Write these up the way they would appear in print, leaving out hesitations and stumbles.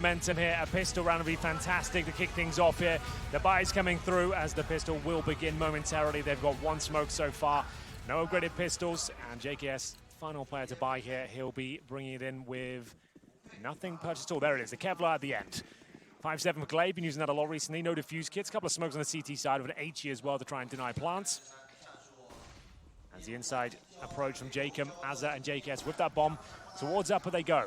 Momentum here, a pistol round will be fantastic to kick things off here. The buys coming through as the pistol will begin momentarily. They've got one smoke so far, no upgraded pistols, and JKS, final player to buy here. He'll be bringing it in with nothing purchased at all. There it is, the Kevlar at the end. 5-7 for Glaive, been using that a lot recently. No diffuse kits, couple of smokes on the CT side with an HE as well to try and deny plants. As the inside approach from Jacob, Azza and JKS with that bomb. Towards upper they go.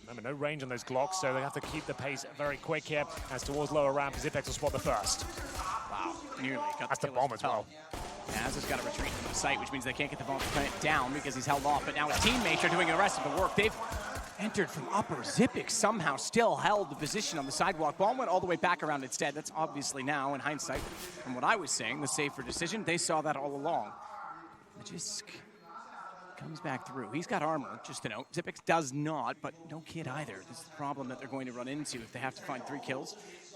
Remember, no range on those Glocks, so they have to keep the pace very quick here. As towards lower ramp, Zipex will spot the first. Wow, nearly got That's the bomb as well. Azza's got to retreat from the site, which means they can't get the bomb down because he's held off. But now his teammates are doing the rest of the work. They've entered from upper. Zipex somehow still held the position on the sidewalk. Bomb went all the way back around instead. That's obviously now, in hindsight, from what I was saying, the safer decision. They saw that all along. Magisk comes back through. He's got armor, just to note. Zipex does not, but no kid either. This is the problem that they're going to run into if they have to find 3 kills.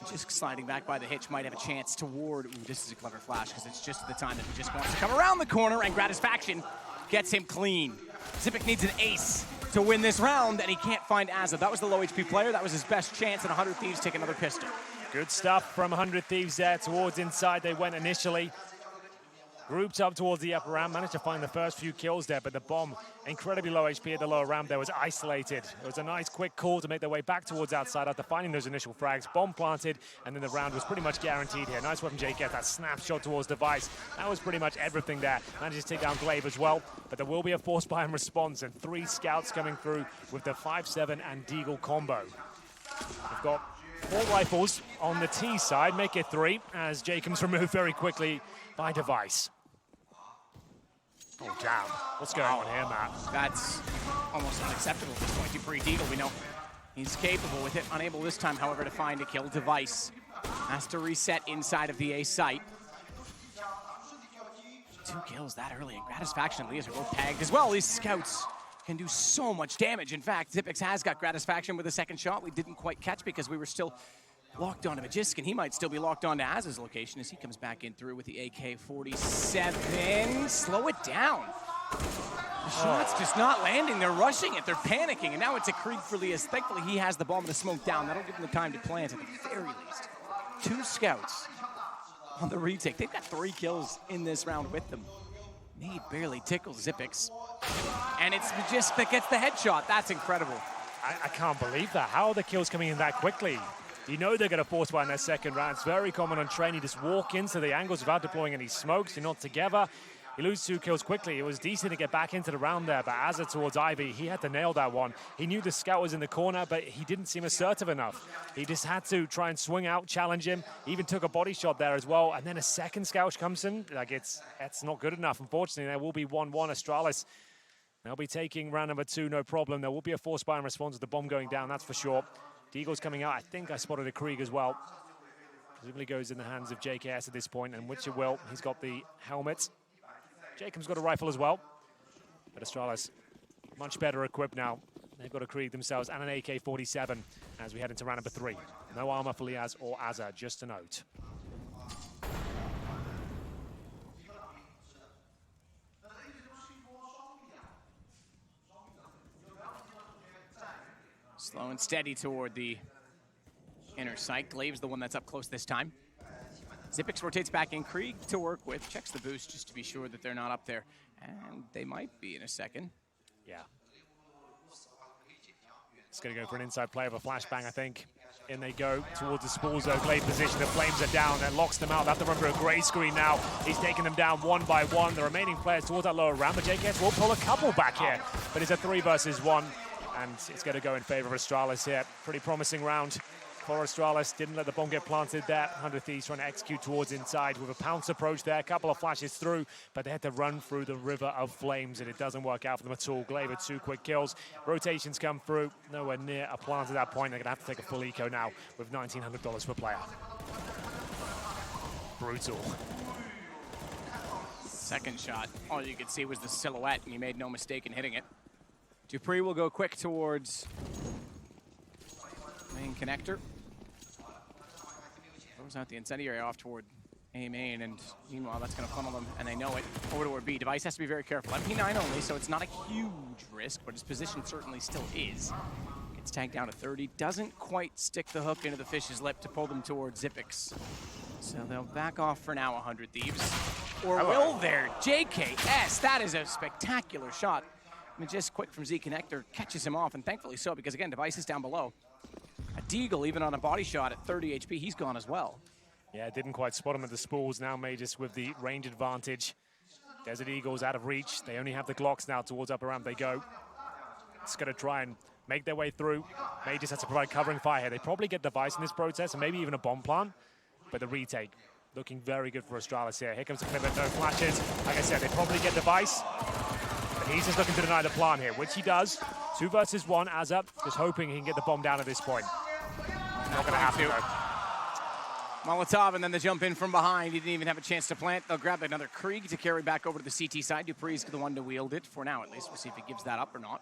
Just sliding back by the hitch might have a chance toward... Ooh, this is a clever flash, because it's just the time that he just wants to come around the corner, and Gratisfaction gets him clean. Zipex needs an ace to win this round, and he can't find Azza. That was the low HP player. That was his best chance, and 100 Thieves take another pistol. Good stuff from 100 Thieves there. Towards inside they went initially. Grouped up towards the upper ramp, managed to find the first few kills there, but the bomb, incredibly low HP at the lower ramp there, was isolated. It was a nice quick call to make their way back towards outside after finding those initial frags. Bomb planted, and then the round was pretty much guaranteed here. Nice one from JK, that snapshot towards Device. That was pretty much everything there. Manages to take down Glaive as well, but there will be a force buy in response, and 3 scouts coming through with the 5-7 and Deagle combo. We've got 4 rifles on the T side, make it 3, as Jacobs removed very quickly by Device. Oh, damn. What's going on here, Matt? That's almost unacceptable at this point. Dupree Deagle, we know he's capable with it. Unable this time, however, to find a kill. Device has to reset inside of the A site. 2 kills that early, and Gratisfaction and Elias are both pegged as well. These scouts can do so much damage. In fact, Zipex has got Gratisfaction with a second shot. We didn't quite catch because we were still locked onto Magisk, and he might still be locked onto Azza's location as he comes back in through with the AK-47. Slow it down. The shot's just not landing. They're rushing it. They're panicking, and now it's a Krieg for Elias. Thankfully, he has the bomb and the smoke down. That'll give him the time to plant at the very least. 2 scouts on the retake. They've got 3 kills in this round with them. Nade barely tickles Zipex. And it's Magisk that gets the headshot. That's incredible. I can't believe that. How are the kills coming in that quickly? You know they're going to force buy in their second round. It's very common on train. You just walk into the angles without deploying any smokes. You're not together. You lose 2 kills quickly. It was decent to get back into the round there, but Azza towards Ivy, he had to nail that one. He knew the scout was in the corner, but he didn't seem assertive enough. He just had to try and swing out, challenge him. He even took a body shot there as well, and then a second scout comes in. Like, it's not good enough. Unfortunately, there will be 1-1 Astralis. They'll be taking round number 2, no problem. There will be a force buy in response with the bomb going down, that's for sure. Deagle's coming out. I think I spotted a Krieg as well. Presumably goes in the hands of JKS at this point, and which it will. He's got the helmet. Jacob's got a rifle as well. But Astralis, much better equipped now. They've got a Krieg themselves and an AK-47 as we head into round number 3. No armor for Liaz or Azza, just a note. Slow and steady toward the inner sight. Glaive's the one that's up close this time. Zipex rotates back in. Krieg to work with. Checks the boost just to be sure that they're not up there. And they might be in a second. Yeah. It's going to go for an inside play of a flashbang, I think. In they go towards the Spalzo. Glaive position. The flames are down and locks them out. They have to run for a grey screen now. He's taking them down 1 by 1. The remaining players towards that lower ramp. But JKS will pull a couple back here. But it's a 3 versus 1. And it's going to go in favor of Astralis here. Pretty promising round for Astralis. Didn't let the bomb get planted there. 100 Thieves trying to execute towards inside with a pounce approach there. A couple of flashes through, but they had to run through the river of flames, and it doesn't work out for them at all. Glaive with 2 quick kills. Rotations come through. Nowhere near a plant at that point. They're going to have to take a full eco now with $1,900 per player. Brutal. Second shot. All you could see was the silhouette, and he made no mistake in hitting it. Dupree will go quick towards main connector. Throws out the incendiary off toward A main, and meanwhile that's going to funnel them, and they know it. Over toward B. Device has to be very careful. MP9 only, so it's not a huge risk, but his position certainly still is. Gets tagged down to 30. Doesn't quite stick the hook into the fish's lip to pull them towards Zippix. So they'll back off for now, 100 Thieves. Or will there? JKS, that is a spectacular shot. Just quick from Z Connector catches him off, and thankfully so, because again, Device is down below. A Deagle, even on a body shot at 30 HP, he's gone as well. Yeah, didn't quite spot him at the spools. Now Magus with the range advantage. Desert Eagles out of reach. They only have the Glocks now. Towards upper ramp they go. It's going to try and make their way through. Magus has to provide covering fire here. They probably get Device in this protest, and maybe even a bomb plant. But the retake, looking very good for Astralis here. Here comes the commitment, no flashes. Like I said, they probably get Device. But he's just looking to deny the plant here, which he does. 2 versus 1, as up, just hoping he can get the bomb down at this point. Not going to happen, though. Molotov, and then the jump in from behind. He didn't even have a chance to plant. They'll grab another Krieg to carry back over to the CT side. Dupree's the one to wield it, for now at least. We'll see if he gives that up or not.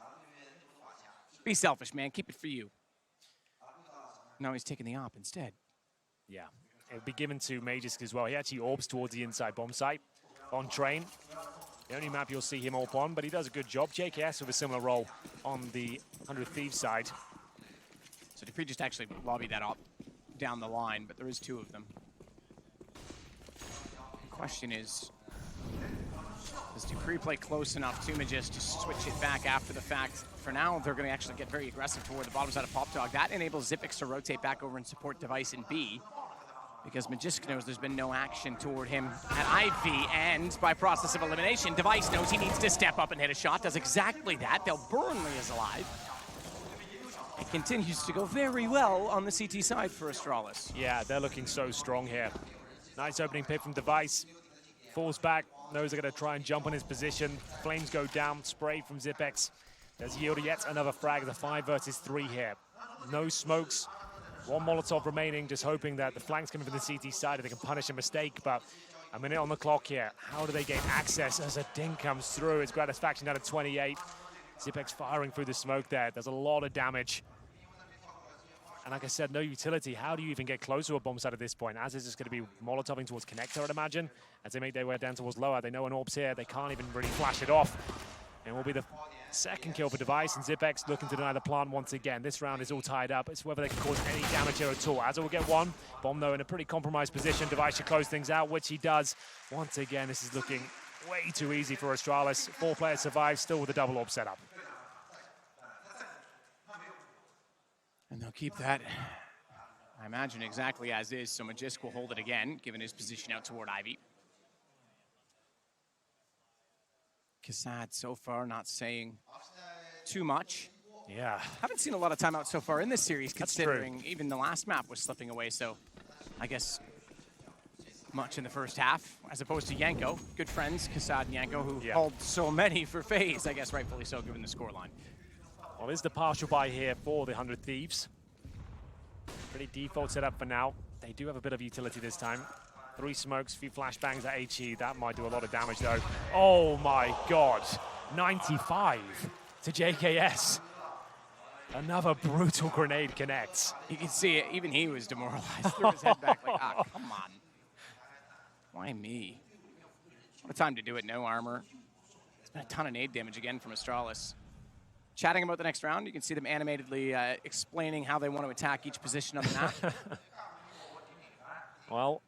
Be selfish, man. Keep it for you. No, he's taking the op instead. Yeah, it'll be given to Magus as well. He actually orbs towards the inside bomb site on train. The only map you'll see him AWP on, but he does a good job. JKS with a similar role on the 100 Thieves side. So Dupree just actually lobbied that op down the line, but there is 2 of them. The question is, does Dupree play close enough to Magis to switch it back after the fact? For now, they're going to actually get very aggressive toward the bottom side of Pop Dog. That enables Zippix to rotate back over and support Device in B, because Magisk knows there's been no action toward him at Ivy, and by process of elimination, Device knows he needs to step up and hit a shot, does exactly that. They'll Burnley is alive. It continues to go very well on the CT side for Astralis. Yeah, they're looking so strong here. Nice opening pick from Device. Falls back, knows they're going to try and jump on his position. Flames go down, spray from Zipex. There's yielded yet another frag. The 5 versus 3 here. No smokes. 1 Molotov remaining, just hoping that the flank's coming from the CT side and they can punish a mistake, but a minute on the clock here. How do they gain access as a ding comes through? It's Gratisfaction down to 28. Zipex firing through the smoke there. There's a lot of damage. And like I said, no utility. How do you even get close to a bomb site at this point? As is just going to be Molotoving towards Connector, I'd imagine. As they make their way down towards lower, they know an AWP's here. They can't even really flash it off. And will be the 2nd kill for Device, and Zipex looking to deny the plant once again. This round is all tied up. It's whether they can cause any damage here at all. Azza will get 1. Bomb, though, in a pretty compromised position. Device should close things out, which he does. Once again, this is looking way too easy for Astralis. 4 players survive, still with a double AWP setup. And they'll keep that, I imagine, exactly as is. So Magisk will hold it again, given his position out toward Ivy. Kassad so far not saying too much. Yeah. Haven't seen a lot of timeout so far in this series, That's considering true. even the last map was slipping away. So I guess much in the first half, as opposed to Yanko. Good friends, Kassad and Yanko, who held so many for FaZe, I guess rightfully so, given the scoreline. Well, there's the partial buy here for the 100 Thieves. Pretty default setup for now. They do have a bit of utility this time. 3 smokes, few flashbangs at HE. That might do a lot of damage, though. Oh, my God. 95 to JKS. Another brutal grenade connects. You can see it. Even he was demoralized. Threw his head back like, ah, come on. Why me? What a time to do it. No armor. It's been a ton of nade damage again from Astralis. Chatting about the next round, you can see them animatedly explaining how they want to attack each position on the map. Well,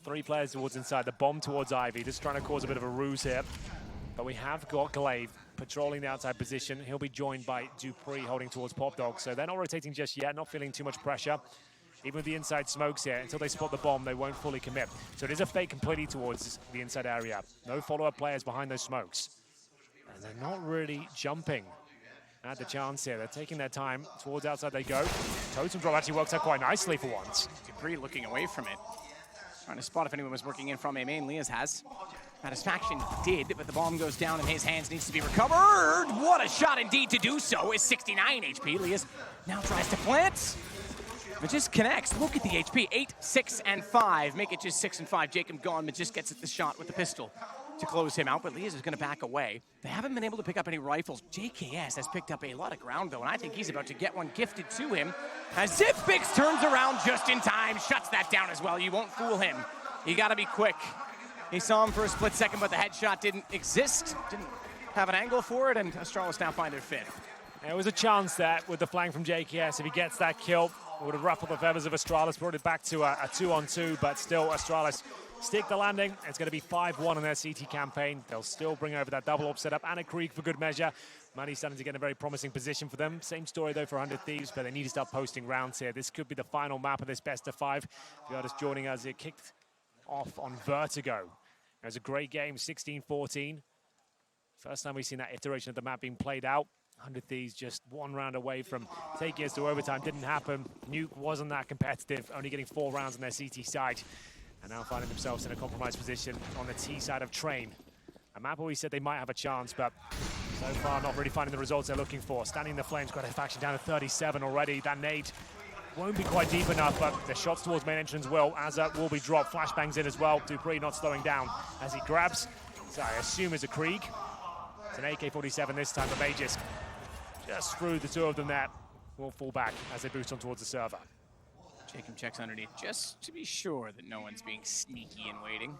3 players towards inside, the bomb towards Ivy, just trying to cause a bit of a ruse here. But we have got Glaive patrolling the outside position. He'll be joined by Dupree holding towards Pop Dog. So they're not rotating just yet, not feeling too much pressure. Even with the inside smokes here, until they spot the bomb, they won't fully commit. So it is a fake completely towards the inside area. No follow-up players behind those smokes. And they're not really jumping at the chance here. They're taking their time. Towards outside they go. Totem drop actually works out quite nicely for once. Dupree looking away from it. Trying to spot if anyone was working in from A main. Lias has. Satisfaction did, but the bomb goes down in his hands, needs to be recovered. What a shot indeed to do so is 69 HP. Lias now tries to plant. But just connects. Look at the HP. 8, 6, and 5. Make it just 6 and 5. Jacob gone, but just gets at the shot with the pistol to close him out, but Lias is going to back away. They haven't been able to pick up any rifles. JKS has picked up a lot of ground, though, and I think he's about to get one gifted to him. As Zippix turns around just in time, shuts that down as well. You won't fool him. You got to be quick. He saw him for a split second, but the headshot didn't exist. Didn't have an angle for it, and Astralis now find their 5th. There was a chance that with the flank from JKS, if he gets that kill, it would have ruffled the feathers of Astralis, brought it back to a 2-on-2, but still Astralis stick the landing. It's going to be 5-1 in their CT campaign. They'll still bring over that double up setup and a Krieg for good measure. Money's starting to get in a very promising position for them. Same story though for 100 Thieves, but they need to start posting rounds here. This could be the final map of this best of 5. If you're just joining us, it kicked off on Vertigo. It was a great game, 16-14. First time we've seen that iteration of the map being played out. 100 Thieves just one round away from taking us to overtime. Didn't happen. Nuke wasn't that competitive, only getting 4 rounds on their CT side. And now finding themselves in a compromised position on the T side of Train. A map where we said they might have a chance, but so far not really finding the results they're looking for. Standing in the flames, got a faction down to 37 already. That nade won't be quite deep enough, but the shots towards main entrance will. Azza will be dropped. Flashbangs in as well. Dupree not slowing down as he grabs. So I assume it's a Krieg. It's an AK-47 this time, but Magus just through the 2 of them there. Will fall back as they boost on towards the server. Jacob checks underneath just to be sure that no one's being sneaky and waiting.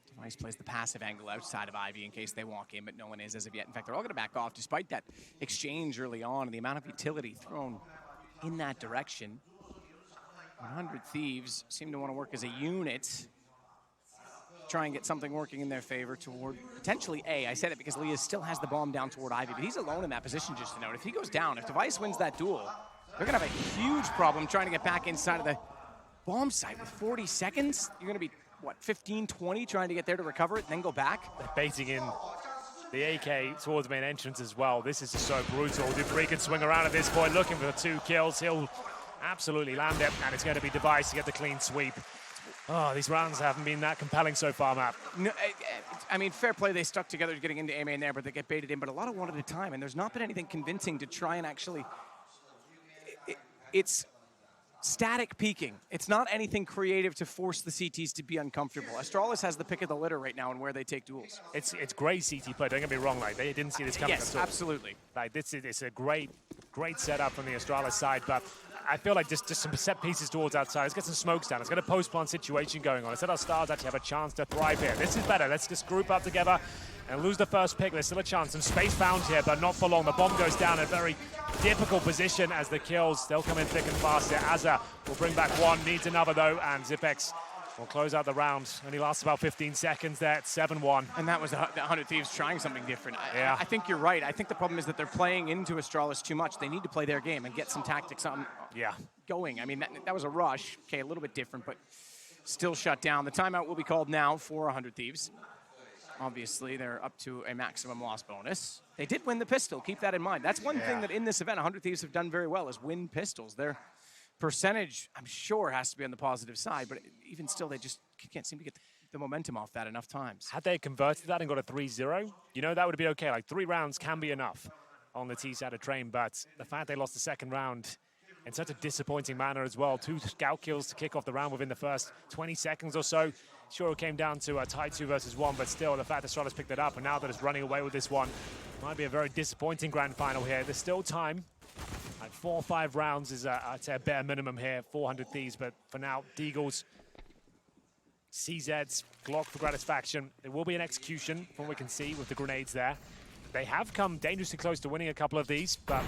Device plays the passive angle outside of Ivy in case they walk in, but no one is as of yet. In fact, they're all going to back off despite that exchange early on and the amount of utility thrown in that direction. 100 Thieves seem to want to work as a unit. Try and get something working in their favor toward potentially A. I said it because Leah still has the bomb down toward Ivy, but he's alone in that position, just to note. If he goes down, if Device wins that duel, they're going to have a huge problem trying to get back inside of the bomb site. With 40 seconds, you're going to be, what, 15, 20 trying to get there to recover it, then go back? They're baiting in the AK towards the main entrance as well. This is just so brutal. Dupree can swing around at this point, looking for the 2 kills. He'll absolutely land it, and it's going to be Device to get the clean sweep. Oh, these rounds haven't been that compelling so far, Matt. No, I mean, fair play, they stuck together getting into A main there, but they get baited in, but a lot of one at a time, and there's not been anything convincing to try and actually... It's static peeking. It's not anything creative to force the CTs to be uncomfortable. Astralis has the pick of the litter right now in where they take duels. It's great CT play, don't get me wrong, like, they didn't see this coming yes, at all. Absolutely. Like, it's a great setup from the Astralis side, but I feel like just some set pieces towards outside. Let's get some smokes down. Let's get a post-plant situation going on. Let's let our stars actually have a chance to thrive here. This is better. Let's just group up together and lose the first pick. There's still a chance. Some space found here, but not for long. The bomb goes down in a very difficult position as the kills. They'll come in thick and fast here. Azza will bring back 1, needs another though, and Zipex will close out the round. Only lasts about 15 seconds there at 7-1. And that was the 100 Thieves trying something different. Yeah. I think you're right. I think the problem is that they're playing into Astralis too much. They need to play their game and get some tactics going. I mean, that was a rush. Okay, a little bit different, but still shut down. The timeout will be called now for 100 Thieves. Obviously, they're up to a maximum loss bonus. They did win the pistol. Keep that in mind. That's one thing that in this event 100 Thieves have done very well is win pistols. Their percentage, I'm sure, has to be on the positive side, but even still, they just can't seem to get the momentum off that enough times. Had they converted that and got a 3-0, you know, that would be okay. Like, 3 rounds can be enough on the T side of Train, but the fact they lost the second round in such a disappointing manner as well. 2 scout kills to kick off the round within the first 20 seconds or so. Sure, it came down to a tie 2 versus 1, but still, the fact that Astralis picked it up, and now that it's running away with this one, might be a very disappointing grand final here. There's still time. Like 4 or 5 rounds is, I'd say, a bare minimum here, 400 Thieves, but for now, Deagles, CZs, Glock for Gratisfaction. There will be an execution from what we can see with the grenades there. They have come dangerously close to winning a couple of these, but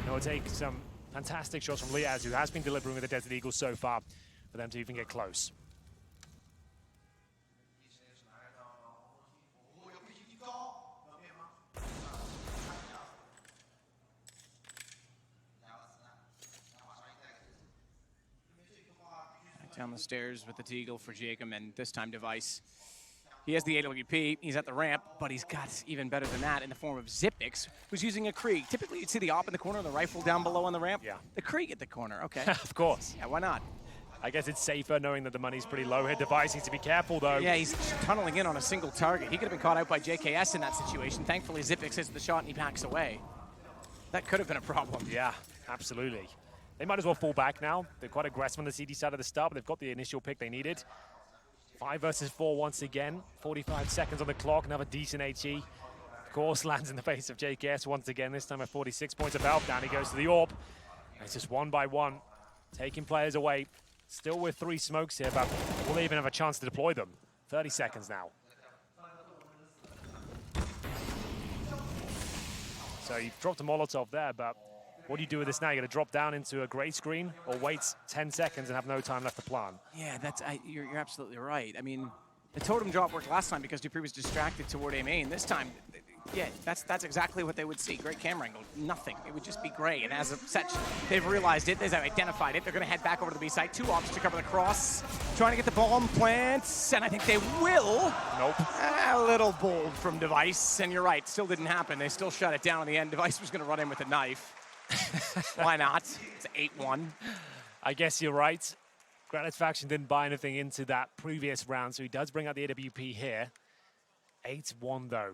it'll take some fantastic shots from Liaz, who has been delivering with the Desert Eagles so far, for them to even get close. Down the stairs with the Teagle for Jacob, and this time Device. He has the AWP, he's at the ramp, but he's got even better than that in the form of Zipex, who's using a Krieg. Typically, you'd see the op in the corner, the rifle down below on the ramp. Yeah. The Krieg at the corner, okay. Of course. Yeah, why not? I guess it's safer knowing that the money's pretty low here. Device needs to be careful, though. Yeah, he's tunneling in on a single target. He could have been caught out by JKS in that situation. Thankfully, Zipex hits the shot and he backs away. That could have been a problem. Yeah, absolutely. They might as well fall back now. They're quite aggressive on the CD side of the start, but they've got the initial pick they needed. 5 versus 4 once again. 45 seconds on the clock. Another decent HE. Of course, lands in the face of JKS once again. This time at 46 points of health. Down he goes to the AWP. It's just 1 by 1. Taking players away. Still with 3 smokes here, but will they even have a chance to deploy them? 30 seconds now. So you've dropped a Molotov there, but what do you do with this now? You're going to drop down into a gray screen or wait 10 seconds and have no time left to plant? Yeah, you're absolutely right. I mean, the totem drop worked last time because Dupree was distracted toward A main. This time, yeah, that's exactly what they would see. Great camera angle, nothing. It would just be gray. And as of such, they've realized it, they've identified it. They're going to head back over to the B side. 2 ops to cover the cross, trying to get the bomb plants, and I think they will. Nope. A little bold from Device, and you're right, still didn't happen. They still shut it down in the end. Device was going to run in with a knife. Why not? It's 8-1. I guess you're right. Granite's faction didn't buy anything into that previous round, so he does bring out the AWP here. 8-1 though.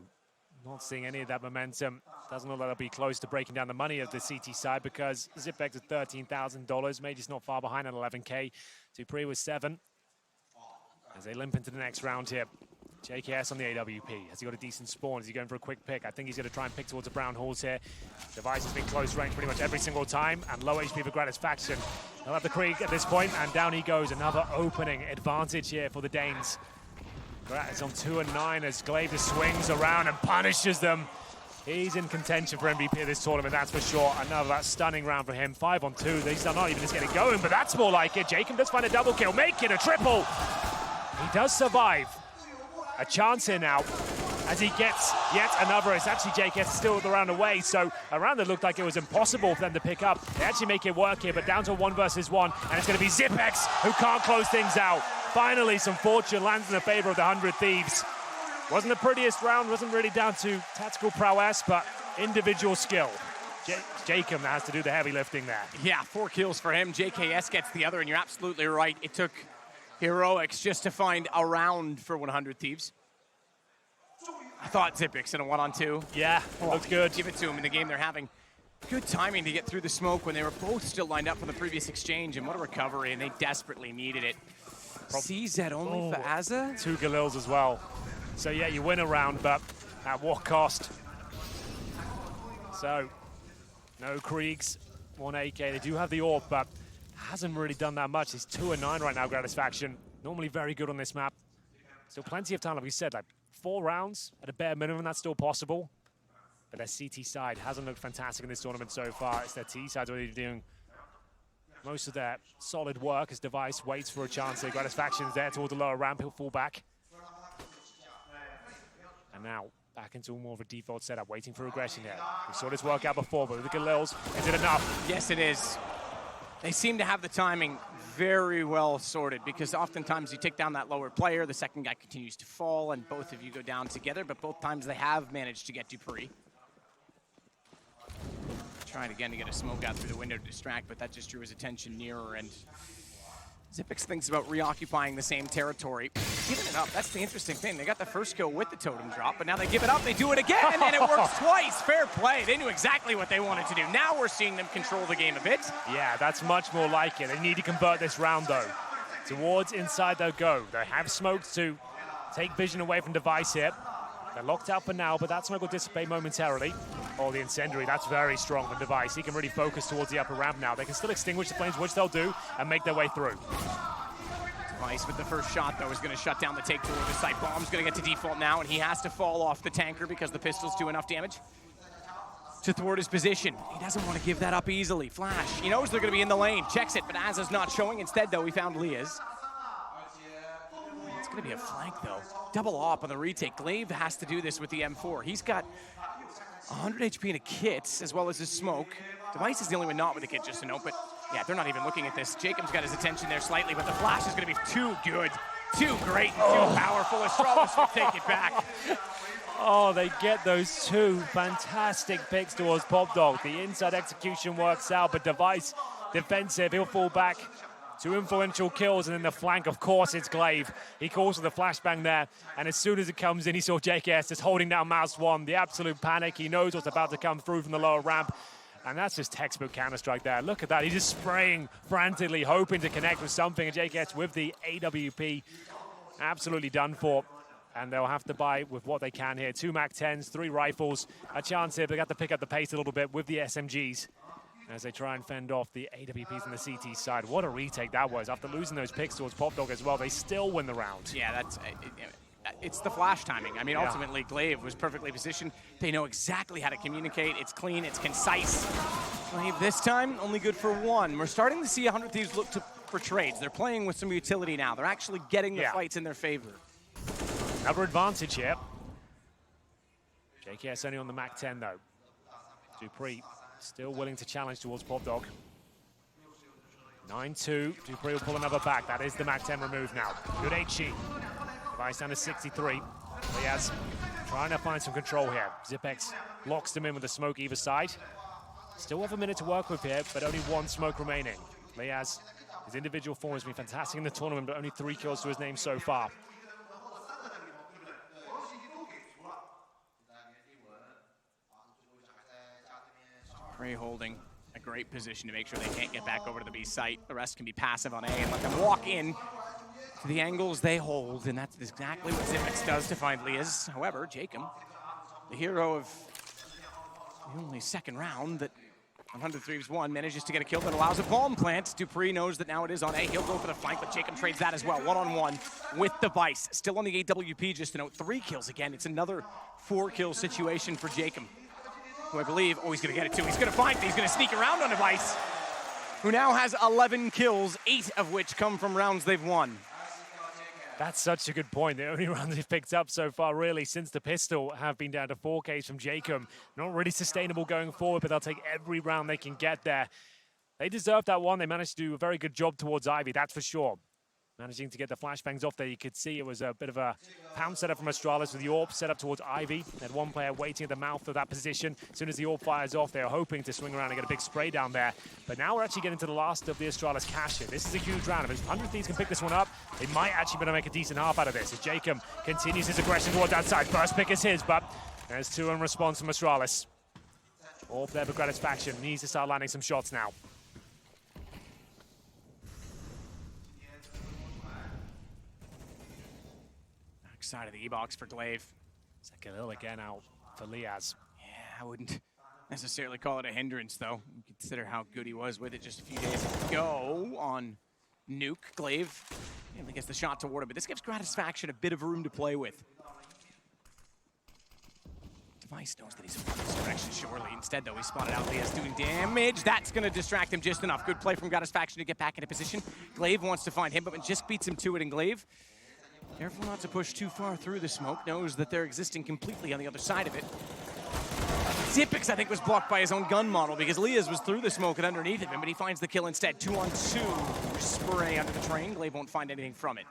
Not seeing any of that momentum. Doesn't look like they'll be close to breaking down the money of the CT side because Zipex is $13,000. Major's not far behind at 11K. Dupree was 7. As they limp into the next round here. JKS on the AWP. Has he got a decent spawn? Is he going for a quick pick? I think he's going to try and pick towards the brown halls here. Device has been close range pretty much every single time, and low HP for Granite's faction. He'll have the Krieg at this point, and down he goes. Another opening advantage here for the Danes. Granite's on 2 and 9 as Glaive just swings around and punishes them. He's in contention for MVP of this tournament, that's for sure. Another stunning round for him. 5 on 2. He's not even just getting going, but that's more like it. Jacob does find a double kill, make it a triple. He does survive. A chance here now as he gets yet another. It's actually JKS still the round away, so a round that looked like it was impossible for them to pick up. They actually make it work here, but down to 1 versus 1, and it's going to be Zipex who can't close things out. Finally, some fortune lands in the favor of the 100 Thieves. Wasn't the prettiest round, wasn't really down to tactical prowess, but individual skill. Jacob has to do the heavy lifting there. Yeah, 4 kills for him. JKS gets the other, and you're absolutely right. It took heroics just to find a round for 100 Thieves. I thought Zipex in a 1-on-2. Yeah, looks good. Give it to him in the game they're having. Good timing to get through the smoke when they were both still lined up from the previous exchange, and what a recovery, and they desperately needed it. CZ only for Azza? 2 Galils as well. So yeah, you win a round, but at what cost? So, no Kriegs, 1 AK. They do have the AWP, but hasn't really done that much. He's 2 and 9 right now, Granite's faction. Normally very good on this map. Still plenty of time, like we said, like 4 rounds at a bare minimum, that's still possible. But their CT side hasn't looked fantastic in this tournament so far. It's their T side already doing most of their solid work as Device waits for a chance here. Granite's faction's there towards the lower ramp, he'll fall back. And now, back into more of a default setup, waiting for aggression here. We saw this work out before, but with the Galils, is it enough? Yes, it is. They seem to have the timing very well sorted because oftentimes you take down that lower player, the second guy continues to fall, and both of you go down together, but both times they have managed to get Dupree. Trying again to get a smoke out through the window to distract, but that just drew his attention nearer, and Zipex thinks about reoccupying the same territory. Giving it up, that's the interesting thing. They got the first kill with the totem drop, but now they give it up, they do it again, and it works twice. Fair play. They knew exactly what they wanted to do. Now we're seeing them control the game a bit. Yeah, that's much more like it. They need to convert this round, though. Towards inside they'll go. They have smokes to take vision away from Device here. They're locked out for now, but that smoke will dissipate momentarily. Oh, the incendiary, that's very strong from Device. He can really focus towards the upper ramp now. They can still extinguish the flames, which they'll do, and make their way through. Device with the first shot, though, is going to shut down the take toward the site. Bomb's going to get to default now, and he has to fall off the tanker because the pistols do enough damage to thwart his position. He doesn't want to give that up easily. Flash, he knows they're going to be in the lane. Checks it, but Azza's not showing. Instead, though, he found Leah's. It's going to be a flank, though. Double op on the retake. Glaive has to do this with the M4. He's got 100 HP in a kit, as well as his smoke. Device is the only one not with a kit, just to note, but yeah, they're not even looking at this. Jacob's got his attention there slightly, but the flash is going to be too good, too great, and too powerful. Astralis will take it back. Oh, they get those 2 fantastic picks towards Pop Dog. The inside execution works out, but Device defensive, he'll fall back. 2 influential kills, and then the flank, of course, it's Glaive. He calls for the flashbang there, and as soon as it comes in, he saw JKS just holding down Mouse 1. The absolute panic. He knows what's about to come through from the lower ramp, and that's just textbook Counter-Strike there. Look at that. He's just spraying frantically, hoping to connect with something, and JKS with the AWP. Absolutely done for. And they'll have to buy with what they can here. 2 MAC-10s, 3 rifles. A chance here, they got to pick up the pace a little bit with the SMGs. as they try and fend off the AWPs on the CT side. What a retake that was. After losing those picks towards Popdog as well, they still win the round. Yeah, it's the flash timing. I mean, ultimately, Glaive was perfectly positioned. They know exactly how to communicate. It's clean, it's concise. Glaive this time, only good for one. We're starting to see 100 Thieves look for trades. They're playing with some utility now. They're actually getting the fights in their favor. Another advantage here. JKS only on the MAC 10 though. Dupree still willing to challenge towards Popdog. 9-2, Dupree will pull another back. That is the MAC 10 removed now. Good HE. Device down to 63. Liaz trying to find some control here. Zipex locks them in with the smoke either side. Still have a minute to work with here, but only one smoke remaining. Liaz, his individual form has been fantastic in the tournament, but only 3 kills to his name so far. Dupree holding a great position to make sure they can't get back over to the B site. The rest can be passive on A and let them walk in to the angles they hold, and that's exactly what Zipex does to find Liaz. However, Jacob, the hero of the only second round that 100 Thieves won, manages to get a kill that allows a bomb plant. Dupree knows that now it is on A. He'll go for the flank, but Jacob trades that as well. One-on-one with Device. Still on the AWP, just to note, 3 kills again. It's another 4-kill situation for Jacob, who I believe, he's gonna get it too. He's gonna find it, he's gonna sneak around on Device, who now has 11 kills, 8 of which come from rounds they've won. That's such a good point. The only rounds he's picked up so far, really, since the pistol, have been down to 4 Ks from Jacob. Not really sustainable going forward, but they'll take every round they can get there. They deserve that one. They managed to do a very good job towards Ivy, that's for sure. Managing to get the flashbangs off there, you could see it was a bit of a pound setup from Astralis with the AWP set up towards Ivy. They had one player waiting at the mouth of that position. As soon as the AWP fires off, they were hoping to swing around and get a big spray down there. But now we're actually getting to the last of the Astralis cash here. This is a huge round. If 100 Thieves can pick this one up, they might actually be able to make a decent half out of this. As Jacob continues his aggression towards outside. First pick is his, but there's 2 in response from Astralis. AWP there for Gratisfaction. Needs to start landing some shots now. Side of the E-box for Glaive. Sekhalil again out for Liaz. Yeah, I wouldn't necessarily call it a hindrance, though. Consider how good he was with it just a few days ago on Nuke. Glaive nearly gets the shot toward him, but this gives Gratisfaction a bit of room to play with. Device knows that he's in this direction, surely. Instead, though, he spotted out Liaz doing damage. That's going to distract him just enough. Good play from Gratisfaction to get back into position. Glaive wants to find him, but just beats him to it, and Glaive, careful not to push too far through the smoke, knows that they're existing completely on the other side of it. Zipex, I think, was blocked by his own gun model because Liaz was through the smoke and underneath of him, but he finds the kill instead. 2-on-2 spray under the train. Glaive won't find anything from it.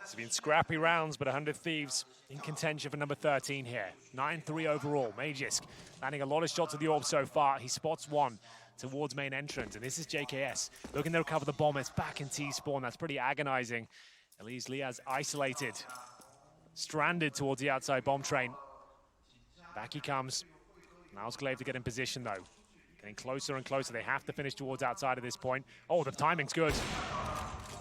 It's been scrappy rounds, but 100 Thieves in contention for number 13 here. 9-3 overall. Magisk landing a lot of shots with the AWP so far. He spots one towards main entrance, and this is JKS looking to recover the bomb. It's back in T-spawn. That's pretty agonizing. At least Liaz isolated, stranded towards the outside bomb train. Back he comes. Allows Glaive to get in position though. Getting closer and closer. They have to finish towards outside at this point. Oh, the timing's good.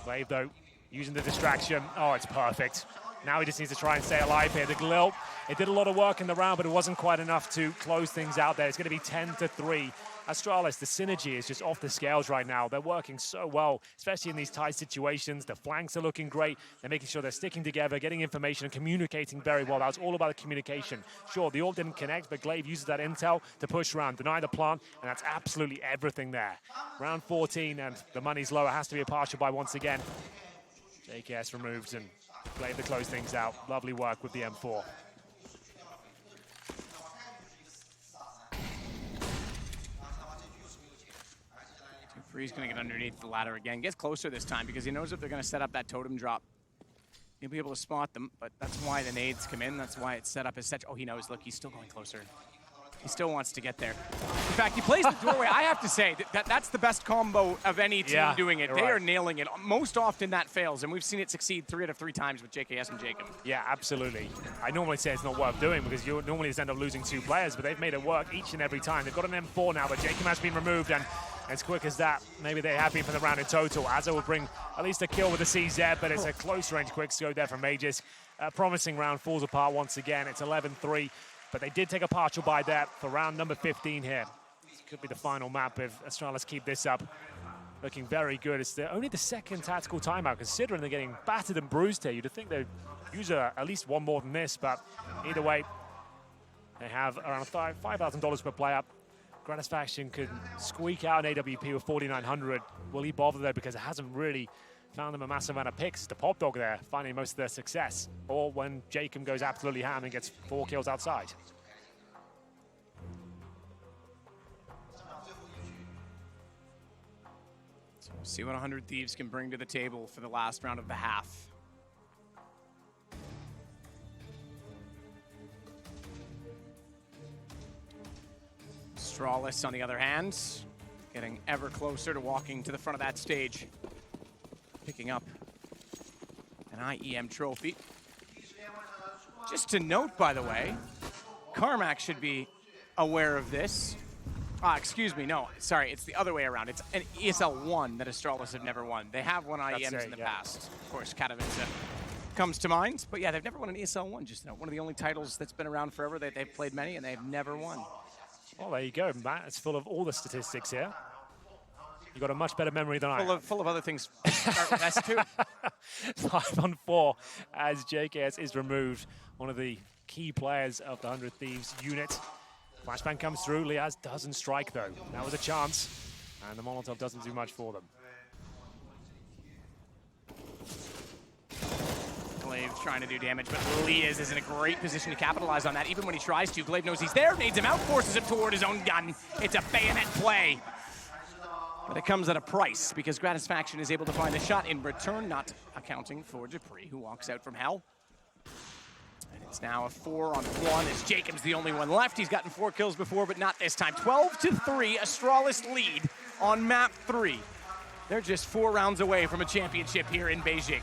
Glaive though, using the distraction. Oh, it's perfect. Now he just needs to try and stay alive here. The Glil, it did a lot of work in the round, but it wasn't quite enough to close things out there. It's going to be 10-3. Astralis, the synergy is just off the scales right now. They're working so well, especially in these tight situations. The flanks are looking great. They're making sure they're sticking together, getting information and communicating very well. That was all about the communication. Sure, the AWP didn't connect, but Glaive uses that intel to push around, deny the plant, and that's absolutely everything there. Round 14, and the money's low. It has to be a partial buy once again. JKS removed, and Glaive to close things out. Lovely work with the M4. Free's going to get underneath the ladder again. Gets closer this time because he knows if they're going to set up that totem drop, he'll be able to spot them, but that's why the nades come in. That's why it's set up as such. Oh, he knows. Look, he's still going closer. He still wants to get there. In fact, he plays the doorway. I have to say, that's the best combo of any team doing it. They are nailing it. Most often that fails, and we've seen it succeed 3 out of 3 times with JKS and Jacob. Yeah, absolutely. I normally say it's not worth doing because you normally just end up losing 2 players, but they've made it work each and every time. They've got an M4 now, but Jacob has been removed, and as quick as that, maybe they have been for the round in total. Azza will bring at least a kill with the CZ, but it's a close-range quick scope there from Magisk. Promising round falls apart once again. It's 11-3. But they did take a partial buy there for round number 15 here. Could be the final map if Astralis keep this up. Looking very good. It's only the second tactical timeout, considering they're getting battered and bruised here. You'd think they'd use at least one more than this, but either way, they have around $5,000 per player. Gratisfaction could squeak out an AWP with 4,900. Will he bother though, because it hasn't really found them a massive amount of picks. It's the Pop Dog there finding most of their success. Or when Jacob goes absolutely ham and gets 4 kills outside. So we'll see what 100 Thieves can bring to the table for the last round of the half. Astralis, on the other hand, getting ever closer to walking to the front of that stage. Picking up an IEM trophy. Just to note, by the way, Carmack should be aware of this. Excuse me, no, sorry, it's the other way around. It's an ESL 1 that Astralis have never won. They have won IEMs in the past. Of course, Katowice comes to mind, but yeah, they've never won an ESL 1, just one of the only titles that's been around forever. They've played many, and they've never won. Well, there you go, Matt. It's full of all the statistics here. You've got a much better memory than I have. Full of other things. Start with S too. 5-on-4 as JKS is removed. One of the key players of the 100 Thieves unit. Flashbang comes through. Liaz doesn't strike, though. That was a chance, and the Molotov doesn't do much for them. Glaive trying to do damage, but Liaz is in a great position to capitalize on that. Even when he tries to, Glaive knows he's there, nades him out, forces him toward his own gun. It's a bayonet play. But it comes at a price, because Gratisfaction is able to find a shot in return, not accounting for dupreeh, who walks out from hell. And it's now a 4-on-1 as Jacob's the only one left. He's gotten 4 kills before, but not this time. 12-3, Astralis lead on map 3. They're just 4 rounds away from a championship here in Beijing.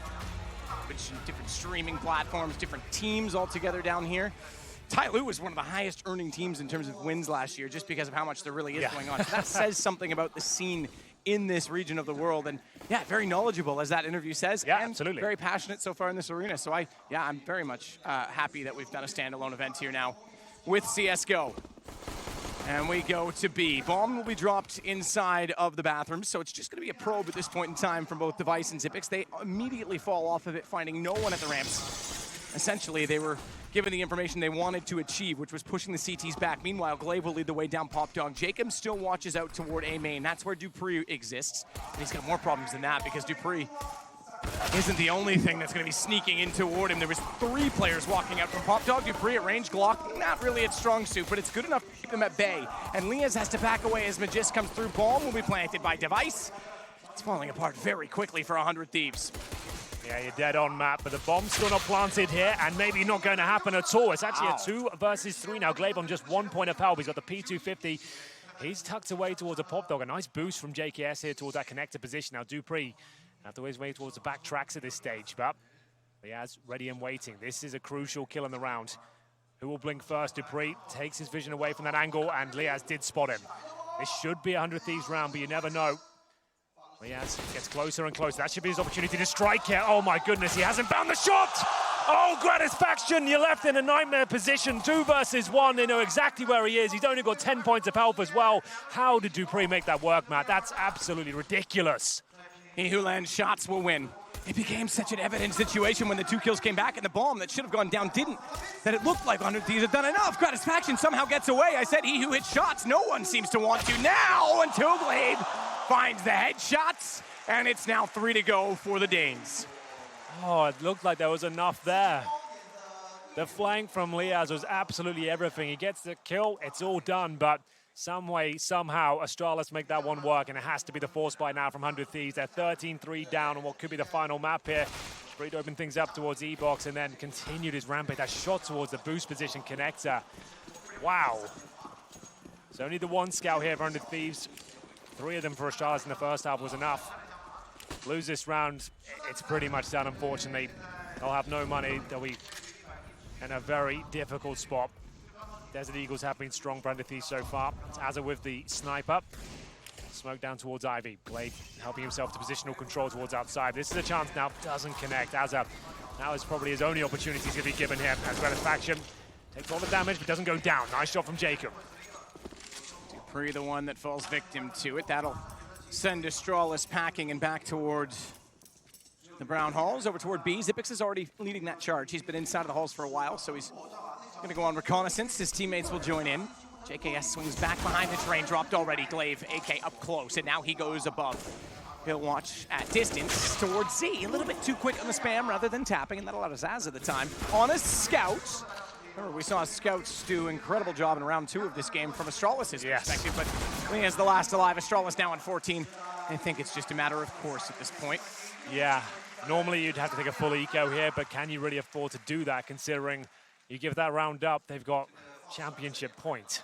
Which different streaming platforms, different teams all together down here. Tyloo was one of the highest earning teams in terms of wins last year, just because of how much there really is going on. So that says something about the scene in this region of the world. And yeah, very knowledgeable, as that interview says. Yeah, and absolutely. Very passionate so far in this arena. So I'm very much happy that we've done a standalone event here now with CSGO. And we go to B. Bomb will be dropped inside of the bathroom, so it's just going to be a probe at this point in time from both Device and Xyp9x. They immediately fall off of it, finding no one at the ramps. Essentially, they were given the information they wanted to achieve, which was pushing the CTs back. Meanwhile, Glaive will lead the way down Pop Dog. Jacob still watches out toward A main. That's where dupreeh exists. And he's got more problems than that, because dupreeh isn't the only thing that's going to be sneaking in toward him. There was 3 players walking out from Pop Dog. dupreeh at range, Glock, not really its strong suit, but it's good enough to keep him at bay. And Liaz has to back away as Magist comes through. Bomb will be planted by Device. It's falling apart very quickly for 100 Thieves. Yeah, you're dead on, Matt, but the bomb's still not planted here, and maybe not going to happen at all. It's actually a 2 versus 3 now. Glaive on just 1 point of help. He's got the P250. He's tucked away towards a Pop Dog. A nice boost from JKS here towards that connector position. Now, dupreeh have to his way towards the back tracks at this stage, but Liaz ready and waiting. This is a crucial kill in the round. Who will blink first? dupreeh takes his vision away from that angle, and Liaz did spot him. This should be a 100 Thieves round, but you never know. Liaz gets closer and closer. That should be his opportunity to strike here. Oh my goodness, he hasn't found the shot! Oh, Gratisfaction, you're left in a nightmare position. 2 versus 1, they know exactly where he is. He's only got 10 points of help as well. How did dupreeh make that work, Matt? That's absolutely ridiculous. He who lands shots will win. It became such an evident situation when the 2 kills came back and the bomb that should have gone down didn't, that it looked like 100 Thieves had done enough. Gratisfaction somehow gets away. I said he who hits shots, no one seems to want to now, until Glaive finds the headshots, and it's now 3 to go for the Danes. Oh, it looked like there was enough there. The flank from Liaz was absolutely everything. He gets the kill, it's all done, but some way, somehow, Astralis make that one work, and it has to be the force by now from 100 Thieves. They're 13-3 down on what could be the final map here. Spree to open things up towards E-Box and then continued his rampage. That shot towards the boost position connector. Wow. So only the 1 scout here for 100 Thieves. 3 of them for Astralis in the first half was enough. Lose this round, it's pretty much done, unfortunately. They'll have no money. They'll be in a very difficult spot. Desert Eagles have been strong for 100 Thieves so far. It's Azza with the sniper. Smoke down towards Ivy. Blade helping himself to positional control towards outside. This is a chance now. Doesn't connect. Azza now is probably his only opportunity to be given here. As Gratisfaction takes all the damage but doesn't go down. Nice shot from Jacob. Pre the one that falls victim to it. That'll send Astralis packing and back towards the brown halls, over toward B. Xyp9x is already leading that charge. He's been inside of the halls for a while, so he's going to go on reconnaissance. His teammates will join in. JKS swings back behind the train, dropped already. Glaive, AK up close, and now he goes above. He'll watch at distance towards Z. A little bit too quick on the spam rather than tapping, and that allowed Zaz at the time. On a scout. Remember, we saw scouts do an incredible job in round 2 of this game from Astralis' perspective, but he is the last alive. Astralis now on 14. I think it's just a matter of course at this point. Yeah, normally you'd have to take a full eco here, but can you really afford to do that considering you give that round up, they've got championship point.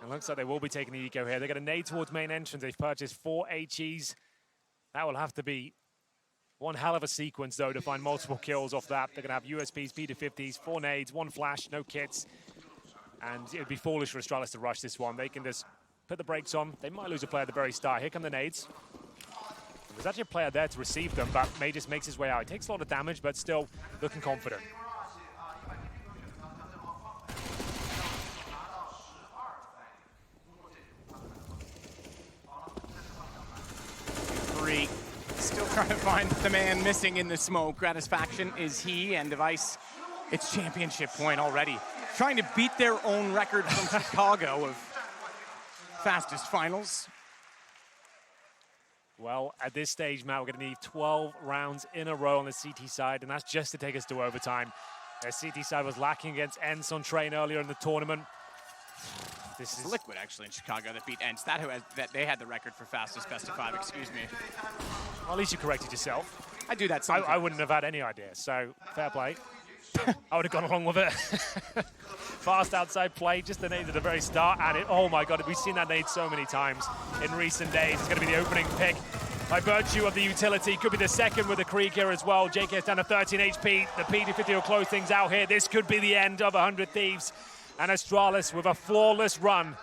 It looks like they will be taking the eco here. They're going to nade towards main entrance. They've purchased 4 HEs. That will have to be one hell of a sequence, though, to find multiple kills off that. They're going to have USPs, P250s, 4 nades, 1 flash, no kits. And it would be foolish for Astralis to rush this one. They can just put the brakes on. They might lose a player at the very start. Here come the nades. There's actually a player there to receive them, but May just makes his way out. He takes a lot of damage, but still looking confident. Still trying to find the man missing in the smoke. Gratisfaction is he, and Device, it's championship point already. Trying to beat their own record from Chicago of fastest finals. Well, at this stage, Matt, we're going to need 12 rounds in a row on the CT side, and that's just to take us to overtime. Their CT side was lacking against ENCE on Train earlier in the tournament. This is Liquid, actually, in Chicago that beat ENCE. That they had the record for fastest best of 5, excuse me. Well, at least you corrected yourself. I do that sometimes. I wouldn't have had any idea, so fair play. I would have gone along with it. Fast outside play, just the nade at the very start, and oh my God, we've seen that nade so many times in recent days. It's going to be the opening pick by virtue of the utility. Could be the second with the Krieg here as well. JKS down to 13 HP. The P250 will close things out here. This could be the end of 100 Thieves. And Astralis with a flawless run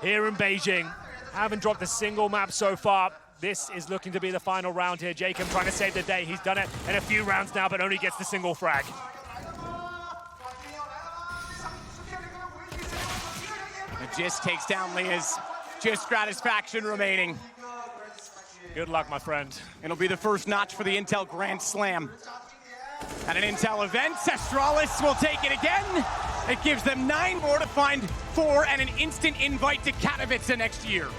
here in Beijing. Haven't dropped a single map so far. This is looking to be the final round here. Jacob trying to save the day. He's done it in a few rounds now, but only gets the single frag. Just takes down Leah's. Just Gratisfaction remaining. Good luck, my friend. It'll be the first notch for the Intel Grand Slam. At an Intel event, Astralis will take it again. It gives them 9 more to find 4 and an instant invite to Katowice next year.